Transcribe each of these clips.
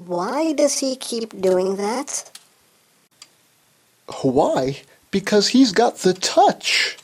Why does he keep doing that? Why? Because he's got the touch.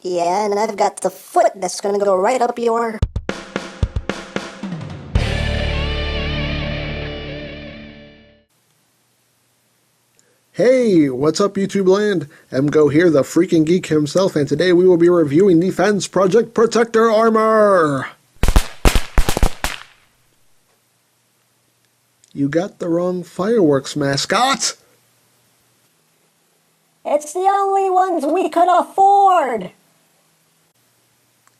Yeah, and I've got the foot that's gonna go right up your... Hey, what's up YouTube land? EmGo here, the freaking geek himself, and today we will be reviewing the Fansproject Protector Armor! You got the wrong fireworks mascot! It's the only ones we could afford!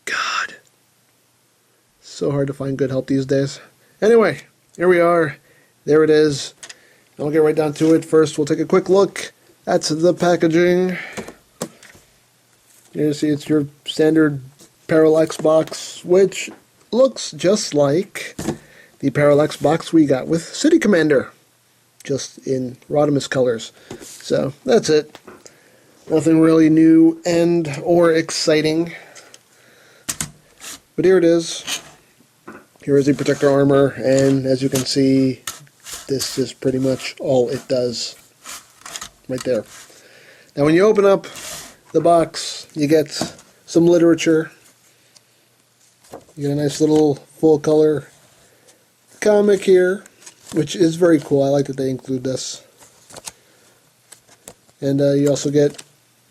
God. So hard to find good help these days. Anyway, here we are. There it is. I'll get right down to it. First, we'll take a quick look at the packaging. You see it's your standard Parallax box, which looks just like the Parallax box we got with City Commander, just in RODIMUS colors. So, that's it. Nothing really new and or exciting. But here it is. Here is the Protector Armor, and as you can see, this is pretty much all it does. Right there. Now when you open up the box, you get some literature. You get a nice little full color comic here, which is very cool. I like that they include this. And you also get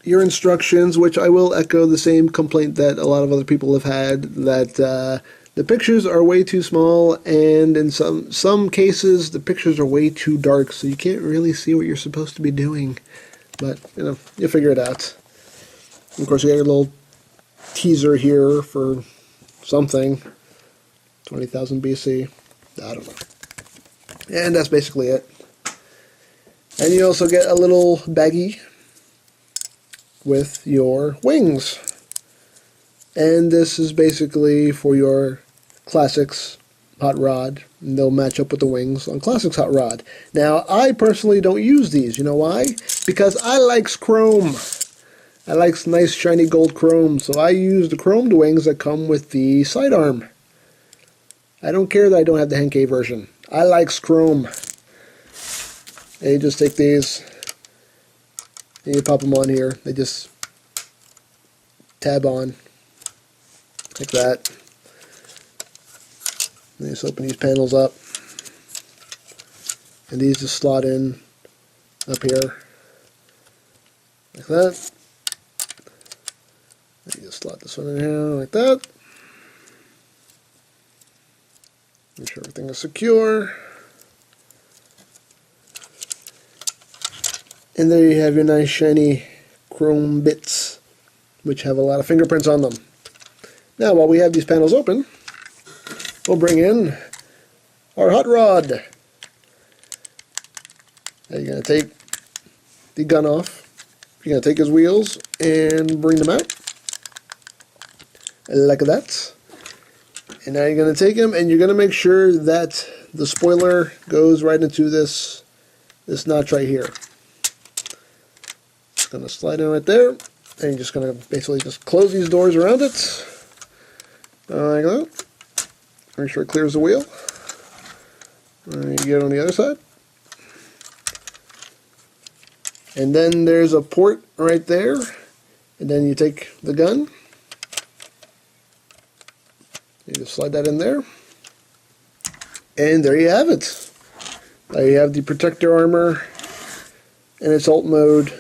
your instructions, which I will echo the same complaint that a lot of other people have had, that the pictures are way too small, and in some cases the pictures are way too dark, so you can't really see what you're supposed to be doing. But, you know, you figure it out. Of course, you got your little teaser here for something. 20,000 BC. I don't know. And that's basically it. And you also get a little baggie with your wings. And this is basically for your Classics Hot Rod. And they'll match up with the wings on Classics Hot Rod. Now, I personally don't use these. You know why? Because I likes chrome. I likes nice shiny gold chrome. So I use the chromed wings that come with the sidearm. I don't care that I don't have the Henkei version. I likes chrome. And you just take these and you pop them on here. They just tab on. Like that. And you just open these panels up. And these just slot in up here. Like that. And you just slot this one in here like that. Make sure everything is secure. And there you have your nice shiny chrome bits, which have a lot of fingerprints on them. Now, while we have these panels open, we'll bring in our hot rod. Now you're going to take the gun off. You're going to take his wheels and bring them out. Like that. And now you're going to take him and you're going to make sure that the spoiler goes right into this notch right here. It's going to slide in right there. And you're just going to basically just close these doors around it. Like that. Make sure it clears the wheel. And you get it on the other side. And then there's a port right there. And then you take the gun. You just slide that in there. And there you have it. Now you have the Protector Armor in its alt mode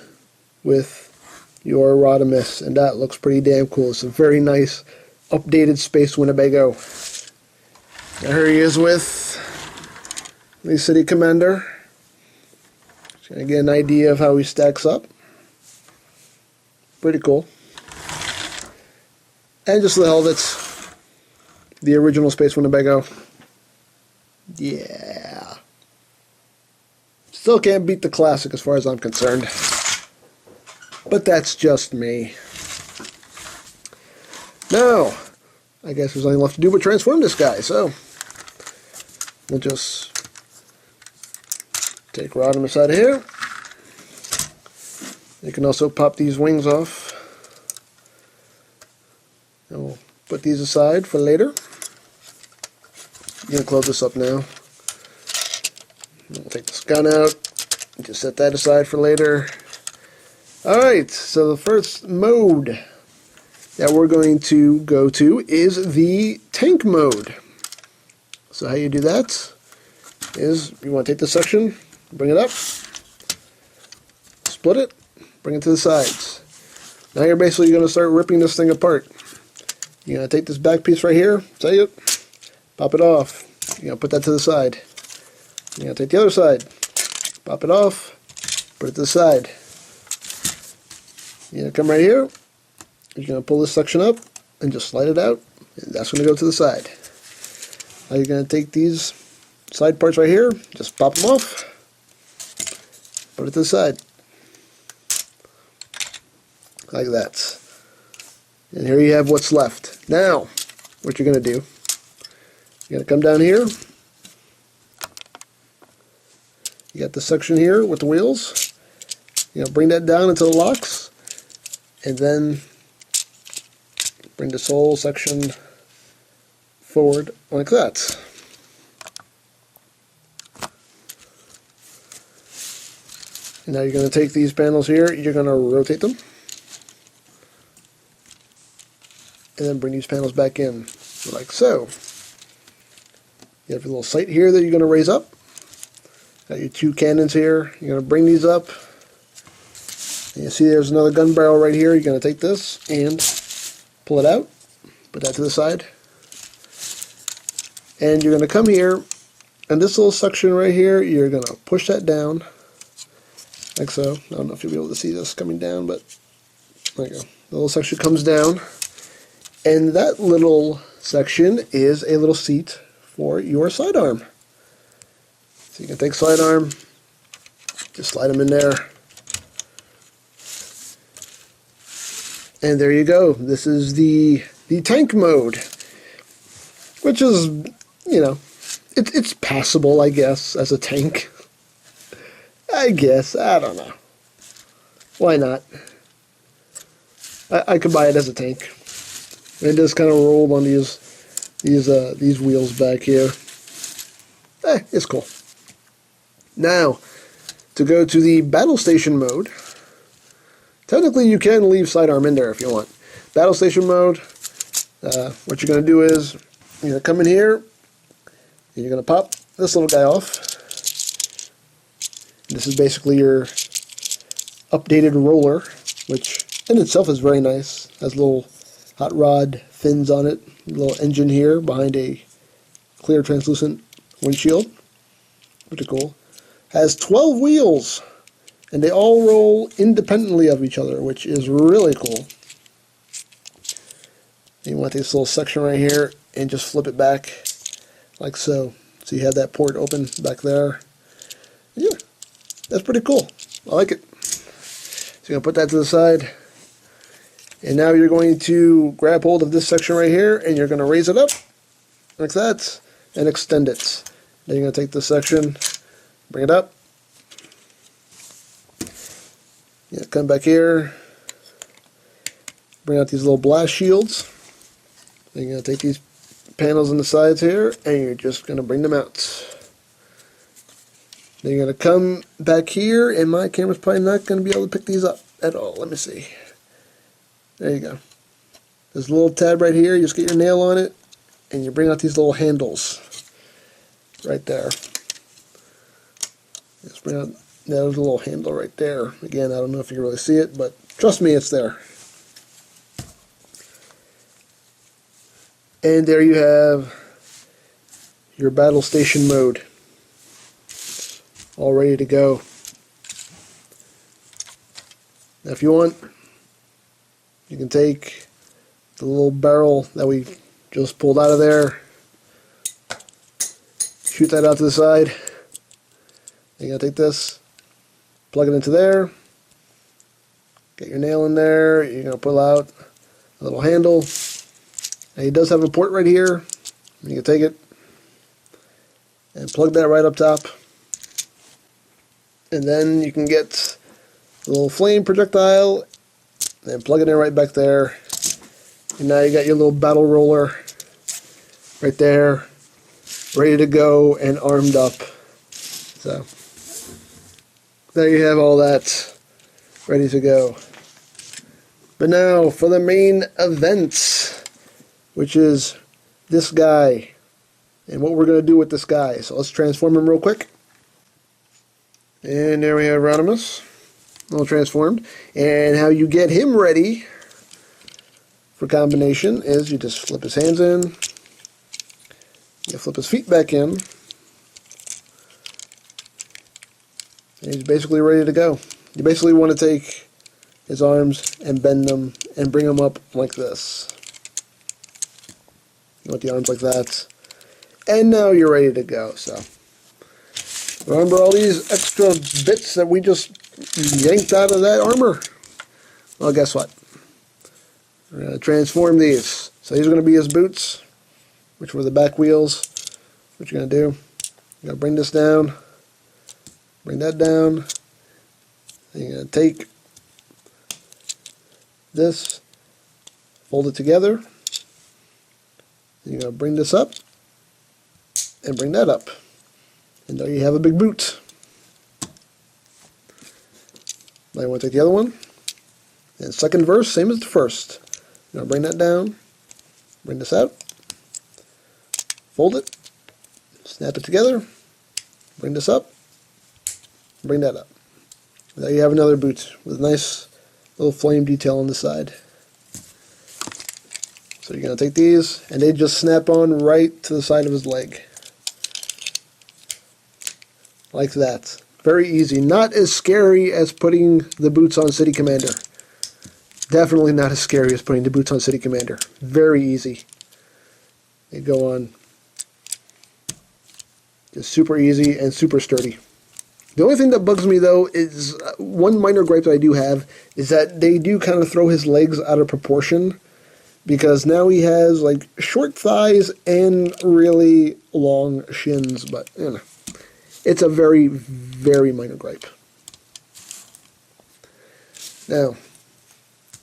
with your RODIMUS. And that looks pretty damn cool. It's a very nice updated Space Winnebago. Now here he is with the City Commander. Just gonna get an idea of how he stacks up. Pretty cool. And just the helmets. The original Space Winnebago. Yeah. Still can't beat the classic as far as I'm concerned. But that's just me. Now, I guess there's nothing left to do but transform this guy, so we'll just take RODIMUS out of here. You can also pop these wings off. And we'll put these aside for later. You can close this up now. that's gone out. Just set that aside for later. Alright, so the first mode that we're going to go to is the tank mode. So how you do that is you want to take this section, bring it up, split it, bring it to the sides. Now you're basically going to start ripping this thing apart. You're going to take this back piece right here, take it, pop it off. You're going to put that to the side. You're going to take the other side, pop it off, put it to the side. You're going to come right here, you're going to pull this section up and just slide it out, and that's going to go to the side. Now you're going to take these side parts right here, just pop them off, put it to the side, like that. And here you have what's left. Now, what you're going to do, you're going to come down here, you got the section here with the wheels, you're going to bring that down until it locks, and then bring this whole section forward like that. And now you're going to take these panels here, you're going to rotate them, and then bring these panels back in, like so. You have a little sight here that you're going to raise up. Got your two cannons here, you're going to bring these up. And you see there's another gun barrel right here. You're going to take this and pull it out, put that to the side, and you're going to come here, and this little section right here, you're going to push that down, like so. I don't know if you'll be able to see this coming down, but there you go. The little section comes down, and that little section is a little seat for your sidearm. So you can take sidearm, just slide them in there. And there you go. This is the tank mode, which is, you know, it's passable, I guess, as a tank. I guess, I don't know. Why not? I could buy it as a tank. It does kind of roll on these wheels back here. It's cool. Now, to go to the battle station mode. Technically, you can leave sidearm in there if you want. Battle station mode, what you're going to do is, you're going to come in here, and you're going to pop this little guy off. This is basically your updated roller, which in itself is very nice. Has little hot rod fins on it, a little engine here behind a clear translucent windshield. Pretty cool. Has 12 wheels. And they all roll independently of each other, which is really cool. You want this little section right here and just flip it back like so. So you have that port open back there. Yeah, that's pretty cool. I like it. So you're going to put that to the side. And now you're going to grab hold of this section right here and you're going to raise it up like that and extend it. Then you're going to take this section, bring it up. Yeah, come back here, bring out these little blast shields. Then you're going to take these panels on the sides here, and you're just going to bring them out. Then you're going to come back here, and my camera's probably not going to be able to pick these up at all. Let me see. There you go. There's a little tab right here. You just get your nail on it, and you bring out these little handles right there. Just bring out. There's a little handle right there. Again, I don't know if you can really see it, but trust me, it's there. And there you have your battle station mode. All ready to go. Now if you want, you can take the little barrel that we just pulled out of there, shoot that out to the side. You're going to take this, plug it into there, get your nail in there, you're going to pull out a little handle, and it does have a port right here. You can take it and plug that right up top, and then you can get the little flame projectile and plug it in right back there, and now you got your little battle roller right there, ready to go and armed up. So there you have all that ready to go. But now for the main event, which is this guy and what we're going to do with this guy. So let's transform him real quick. And there we have RODIMUS, all transformed. And how you get him ready for combination is you just flip his hands in, you flip his feet back in, and he's basically ready to go. You basically want to take his arms and bend them and bring them up like this. You want the arms like that. And now you're ready to go. So remember all these extra bits that we just yanked out of that armor? Well, guess what? We're going to transform these. So these are going to be his boots, which were the back wheels. What you're going to do, you're going to bring this down, bring that down, and you're going to take this, fold it together, and you're going to bring this up, and bring that up. And there you have a big boot. Now you want to take the other one, and second verse, same as the first. You're going to bring that down, bring this out, fold it, snap it together, bring this up, bring that up. There you have another boot with a nice little flame detail on the side. So you're going to take these, and they just snap on right to the side of his leg. Like that. Very easy. Not as scary as putting the boots on City Commander. Definitely not as scary as putting the boots on City Commander. Very easy. They go on. Just super easy and super sturdy. The only thing that bugs me, though, is one minor gripe that I do have, is that they do kind of throw his legs out of proportion, because now he has, like, short thighs and really long shins, but, you know, it's a very, very minor gripe. Now,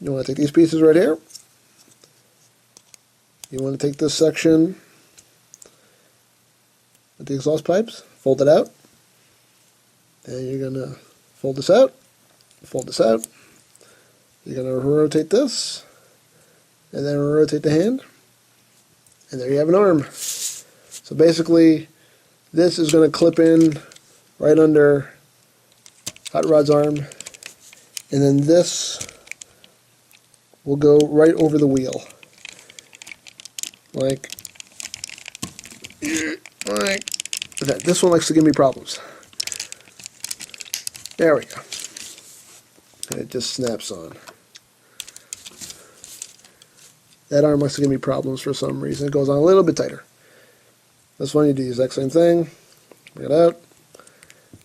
you want to take these pieces right here. You want to take this section with the exhaust pipes, fold it out, and you're going to fold this out, fold this out. You're going to rotate this, and then rotate the hand, and there you have an arm. So basically, this is going to clip in right under Hot Rod's arm, and then this will go right over the wheel. Like that. This one likes to give me problems. There we go. And it just snaps on. That arm likes to give me problems for some reason. It goes on a little bit tighter. This one you do the exact same thing. Bring it out.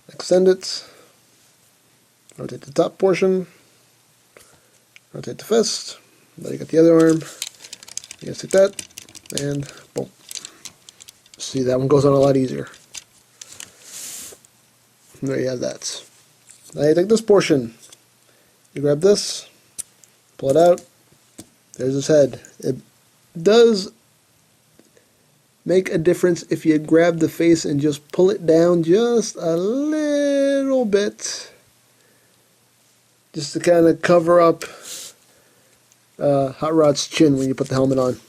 Extend it. Rotate the top portion. Rotate the fist. Then you got the other arm. You can stick that. And boom. See, that one goes on a lot easier. And there you have that. Now you take this portion. You grab this. Pull it out. There's his head. It does make a difference if you grab the face and just pull it down just a little bit, just to kind of cover up Hot Rod's chin when you put the helmet on.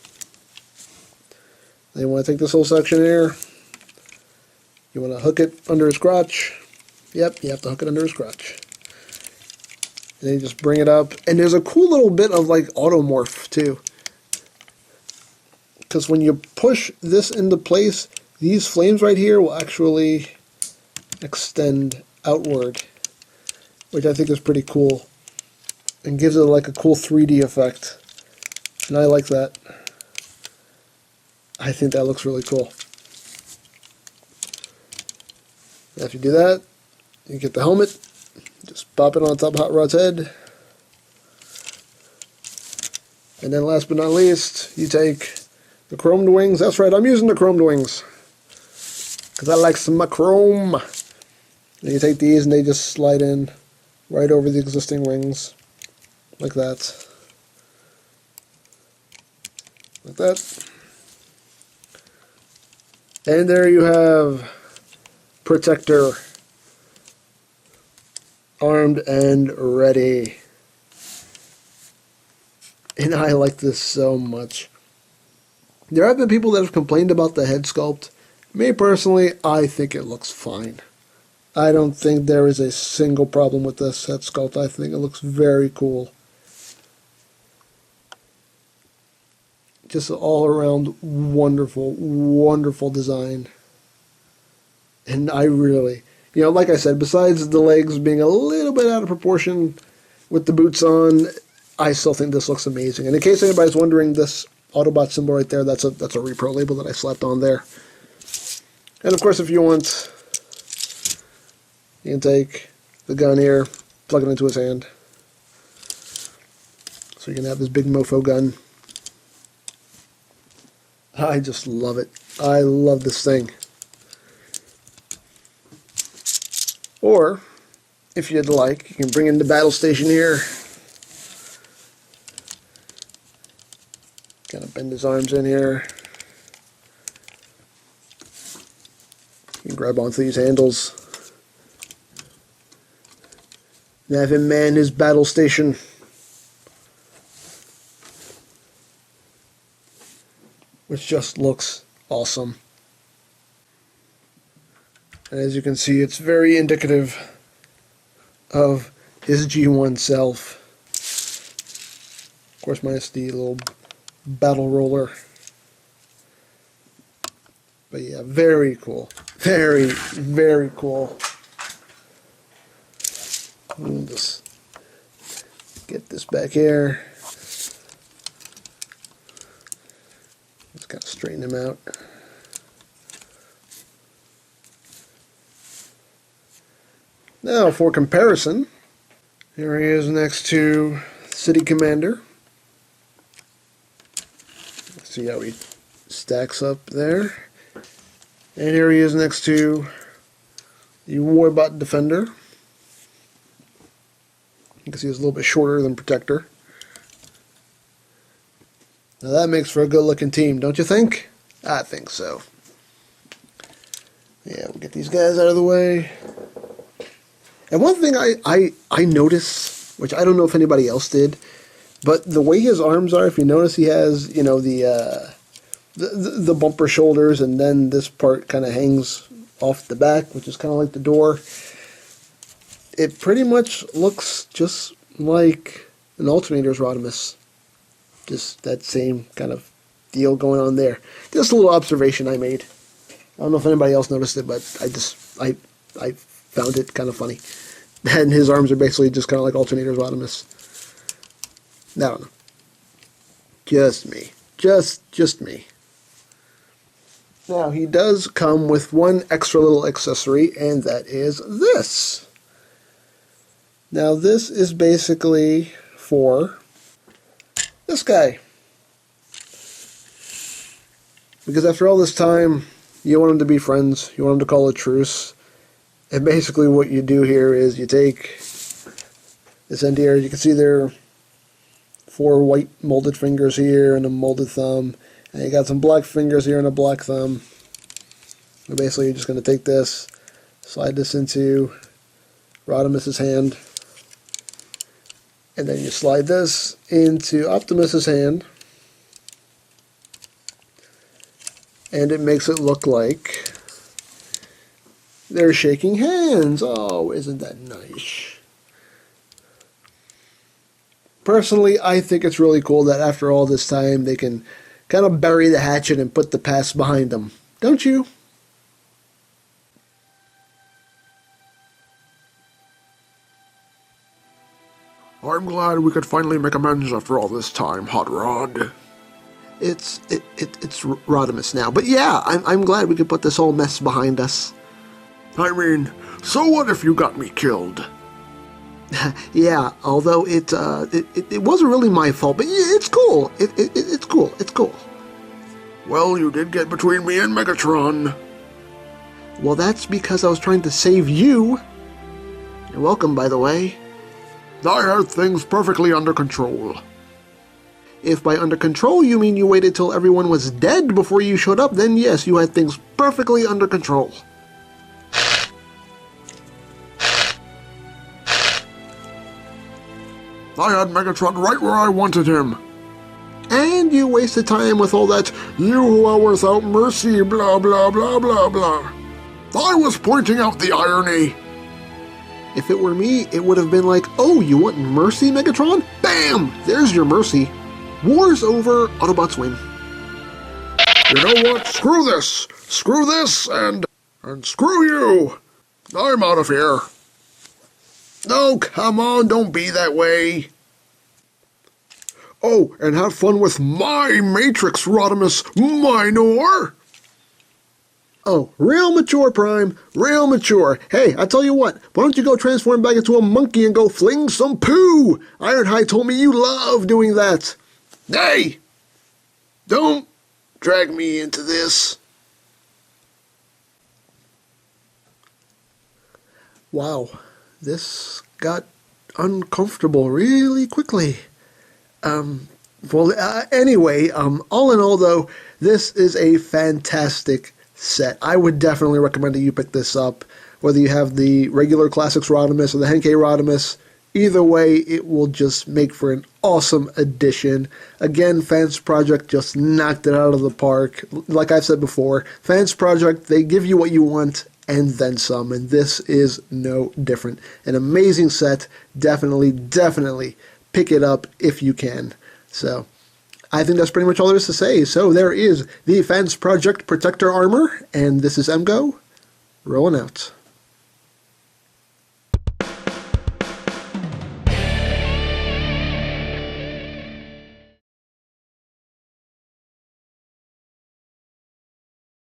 Then you want to take this whole section here. You want to hook it under his crotch. Yep, you have to hook it under his crotch. And then you just bring it up. And there's a cool little bit of like automorph too. Because when you push this into place, these flames right here will actually extend outward, which I think is pretty cool. And gives it like a cool 3D effect. And I like that. I think that looks really cool. After you do that, you get the helmet. Just pop it on top of Hot Rod's head. And then last but not least, you take the chromed wings. That's right, I'm using the chromed wings, because I like some chrome. And you take these and they just slide in right over the existing wings. Like that. Like that. And there you have Protector. armed and ready. And I like this so much. There have been people that have complained about the head sculpt. Me personally, I think it looks fine. I don't think there is a single problem with this head sculpt. I think it looks very cool. Just an all-around wonderful, wonderful design. And I really, like I said, besides the legs being a little bit out of proportion with the boots on, I still think this looks amazing. And in case anybody's wondering, this Autobot symbol right there, that's a repro label that I slapped on there. And of course, if you want, you can take the gun here, plug it into his hand. So you can have this big mofo gun. I just love it. I love this thing. Or, if you'd like, you can bring in the battle station here. Kind of bend his arms in here. You can grab onto these handles. And have him man his battle station. Which just looks awesome. And as you can see, it's very indicative of his G1 self. Of course, minus the little battle roller. But yeah, very cool. Very, very cool. We'll just get this back here. Just kind of straighten him out. Now, for comparison, here he is next to City Commander. Let's see how he stacks up there. And here he is next to the Warbot Defender. You can see he's a little bit shorter than Protector. Now that makes for a good looking team, don't you think? I think so. Yeah, we'll get these guys out of the way. And one thing I notice, which I don't know if anybody else did, but the way his arms are, if you notice, he has, the bumper shoulders, and then this part kind of hangs off the back, which is kind of like the door. It pretty much looks just like an Ultimator's RODIMUS. Just that same kind of deal going on there. Just a little observation I made. I don't know if anybody else noticed it, but I found it kind of funny. And his arms are basically just kind of like Alternator's RODIMUS. I don't know. Just me. Just me. Now, he does come with one extra little accessory, and that is this. Now, this is basically for this guy. Because after all this time, you want them to be friends. You want them to call a truce. And basically what you do here is you take this end here. You can see there are 4 white molded fingers here and a molded thumb. And you got some black fingers here and a black thumb. And basically you're just going to take this, slide this into Rodimus's hand. And then you slide this into Optimus's hand. And it makes it look like they're shaking hands. Oh, isn't that nice? Personally, I think it's really cool that after all this time, they can kind of bury the hatchet and put the past behind them. Don't you? I'm glad we could finally make amends after all this time, Hot Rod. It's Rodimus now. But yeah, I'm glad we could put this whole mess behind us. I mean, so what if you got me killed? Yeah, although it wasn't really my fault, but yeah, it's cool. It's cool. It's cool. Well, you did get between me and Megatron. Well, that's because I was trying to save you. You're welcome, by the way. I had things perfectly under control. If by under control you mean you waited till everyone was dead before you showed up, then yes, you had things perfectly under control. I had Megatron right where I wanted him. And you wasted time with all that, "You who are without mercy, blah blah blah blah blah." I was pointing out the irony. if it were me, it would have been like, oh, you want mercy, Megatron? Bam! There's your mercy. War's over, Autobots win. You know what? Screw this! Screw this and screw you! I'm out of here. No, come on, don't be that way. Oh, and have fun with my Matrix, Rodimus Minor! Oh, real mature, Prime. Real mature. Hey, I tell you what, why don't you go transform back into a monkey and go fling some poo? Ironhide told me you love doing that. Hey! Don't drag me into this. Wow, this got uncomfortable really quickly. Anyway, all in all, though, this is a fantastic set. I would definitely recommend that you pick this up, whether you have the regular Classics Rodimus or the Henkei Rodimus. Either way, it will just make for an awesome addition. Again, Fansproject just knocked it out of the park. Like I've said before, Fansproject, they give you what you want and then some, and this is no different. An amazing set. Definitely pick it up if you can. So, I think that's pretty much all there is to say. So, there is the Fansproject Protector Armor, and this is EmGo, rolling out.